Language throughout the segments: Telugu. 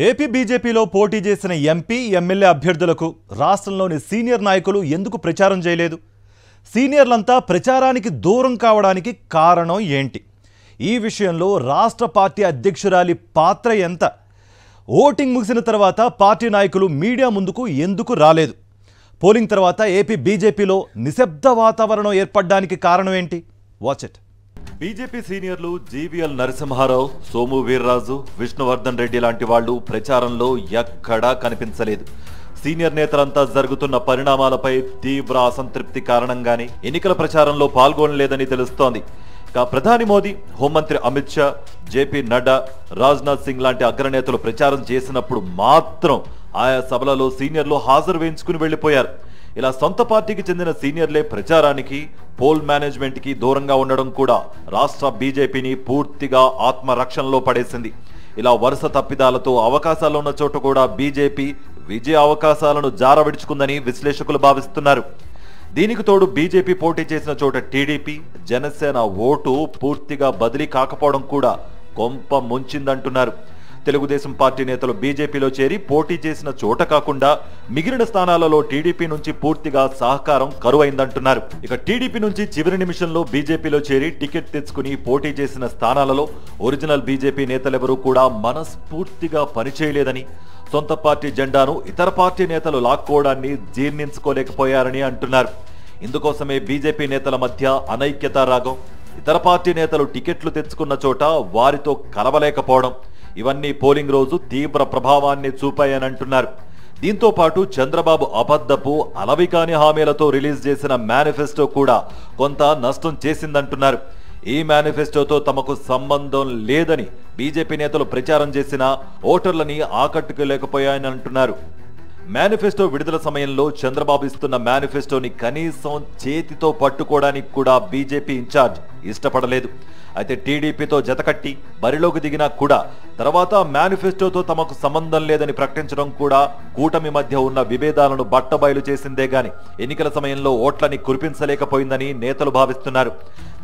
ఏపీ బీజేపీలో పోటీ చేసిన ఎంపీ ఎమ్మెల్యే అభ్యర్థులకు రాష్ట్రంలోని సీనియర్ నాయకులు ఎందుకు ప్రచారం చేయలేదు? సీనియర్లంతా ప్రచారానికి దూరం కావడానికి కారణం ఏంటి? ఈ విషయంలో రాష్ట్ర పార్టీ అధ్యక్షురాలి పాత్ర ఎంత? ఓటింగ్ ముగిసిన తర్వాత పార్టీ నాయకులు మీడియా ముందుకు ఎందుకు రాలేదు? పోలింగ్ తర్వాత ఏపీ బీజేపీలో నిశ్శబ్ద వాతావరణం ఏర్పడడానికి కారణం ఏంటి? Watch it. బీజేపీ సీనియర్లు జీవీఎల్ నరసింహారావు, సోము వీర్రాజు, విష్ణువర్ధన్ రెడ్డి లాంటి వాళ్లు ప్రచారంలో ఎక్కడా కనిపించలేదు. సీనియర్ నేతలంతా జరుగుతున్న పరిణామాలపై తీవ్ర అసంతృప్తి కారణంగానే ఎన్నికల ప్రచారంలో పాల్గొనలేదని తెలుస్తోంది. ఇక ప్రధాని మోదీ, హోంమంత్రి అమిత్ షా, జేపీ నడ్డా, రాజ్నాథ్ సింగ్ లాంటి అగ్రనేతలు ప్రచారం చేసినప్పుడు మాత్రం ఆయా సభలలో సీనియర్లు హాజరు వేయించుకుని వెళ్లిపోయారు. ఇలా సొంత పార్టీకి చెందిన సీనియర్లే ప్రచారానికి, పోల్ మేనేజ్మెంట్ కి దూరంగా ఉండడం కూడా రాష్ట్ర బీజేపీని పూర్తిగా ఆత్మరక్షణలో పడేసింది. ఇలా వరుస తప్పిదాలతో అవకాశాలు ఉన్న చోట కూడా బీజేపీ విజయ అవకాశాలను జారవిడుచుకుందని విశ్లేషకులు భావిస్తున్నారు. దీనికి తోడు బీజేపీ పోటీ చేసిన చోట టీడీపీ, జనసేన ఓటు పూర్తిగా బదిలీ కాకపోవడం కూడా కొంప ముంచిందంటున్నారు. తెలుగుదేశం పార్టీ నేతలు బీజేపీలో చేరి పోటీ చేసిన చోట కాకుండా మిగిలిన స్థానాలలో టీడీపీ నుంచి పూర్తిగా సహకారం కరువైందంటున్నారు. ఇక టీడీపీ నుంచి చివరి నిమిషంలో బీజేపీలో చేరి టికెట్ తెచ్చుకుని పోటీ చేసిన స్థానాలలో ఒరిజినల్ బీజేపీ నేతలెవరూ కూడా మనస్ఫూర్తిగా పనిచేయలేదని, సొంత పార్టీ జెండాను ఇతర పార్టీ నేతలు లాక్కోవడాన్ని జీర్ణించుకోలేకపోయారని అంటున్నారు. ఇందుకోసమే బీజేపీ నేతల మధ్య అనైక్యతా రాగం, ఇతర పార్టీ నేతలు టికెట్లు తెచ్చుకున్న చోట వారితో కలవలేకపోవడం, ఇవన్నీ పోలింగ్ రోజు తీవ్ర ప్రభావాన్ని చూపాయనంటున్నారు. దీంతో పాటు చంద్రబాబు అబద్ధపు అలవికాని హామీలతో రిలీజ్ చేసిన మేనిఫెస్టో కూడా కొంత నష్టం చేసిందంటున్నారు. ఈ మేనిఫెస్టోతో తమకు సంబంధం లేదని బీజేపీ నేతలు ప్రచారం చేసినా ఓటర్లని ఆకట్టుకోలేకపోయాయని అంటున్నారు. మేనిఫెస్టో విడుదల సమయంలో చంద్రబాబు ఇస్తున్న మేనిఫెస్టోని కనీసం చేతితో పట్టుకోవడానికి కూడా బీజేపీ ఇన్ఛార్జ్ ఇష్టపడలేదు. అయితే టీడీపీతో జతకట్టి బరిలోకి దిగినా కూడా తర్వాత మేనిఫెస్టోతో తమకు సంబంధం లేదని ప్రకటించడం కూడా కూటమి మధ్య ఉన్న విభేదాలను బట్టబయలు చేసిందే గాని ఎన్నికల సమయంలో ఓట్లని కురిపించలేకపోయిందని నేతలు భావిస్తున్నారు.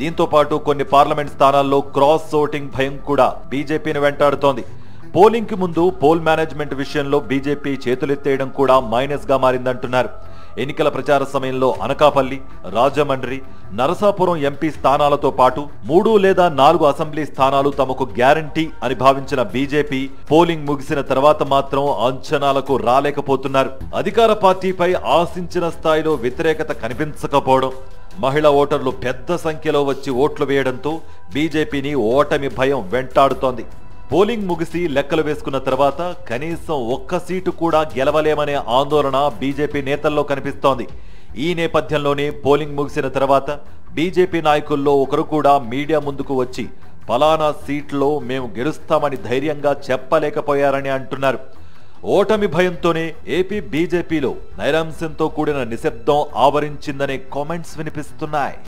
దీంతో పాటు కొన్ని పార్లమెంట్ స్థానాల్లో క్రాస్ ఓటింగ్ భయం కూడా బీజేపీని వెంటాడుతోంది. పోలింగ్ కి ముందు పోల్ మేనేజ్మెంట్ విషయంలో బీజేపీ చేతులెత్తేయడం కూడా మైనస్ గా మారిందంటున్నారు. ఎన్నికల ప్రచార సమయంలో అనకాపల్లి, రాజమండ్రి, నరసాపురం ఎంపీ స్థానాలతో పాటు 3 లేదా 4 అసెంబ్లీ స్థానాలు తమకు గ్యారంటీ అని భావించిన బీజేపీ పోలింగ్ ముగిసిన తర్వాత మాత్రం అంచనాలకు రాలేకపోతున్నారు. అధికార పార్టీపై ఆశించిన స్థాయిలో వ్యతిరేకత కనిపించకపోవడం, మహిళా ఓటర్లు పెద్ద సంఖ్యలో వచ్చి ఓట్లు వేయడంతో బీజేపీని ఓటమి భయం వెంటాడుతోంది. పోలింగ్ ముగిసి లెక్కలు వేసుకున్న తర్వాత కనీసం ఒక్క సీటు కూడా గెలవలేమనే ఆందోళన బీజేపీ నేతల్లో కనిపిస్తోంది. ఈ నేపథ్యంలోనే పోలింగ్ ముగిసిన తర్వాత బీజేపీ నాయకుల్లో ఒకరు కూడా మీడియా ముందుకు వచ్చి ఫలానా సీట్లో మేము గెలుస్తామని ధైర్యంగా చెప్పలేకపోయారని అంటున్నారు. ఓటమి భయంతోనే ఏపీ బీజేపీలో నైరాంశంతో కూడిన నిశ్శబ్దం ఆవరించిందనే కామెంట్స్ వినిపిస్తున్నాయి.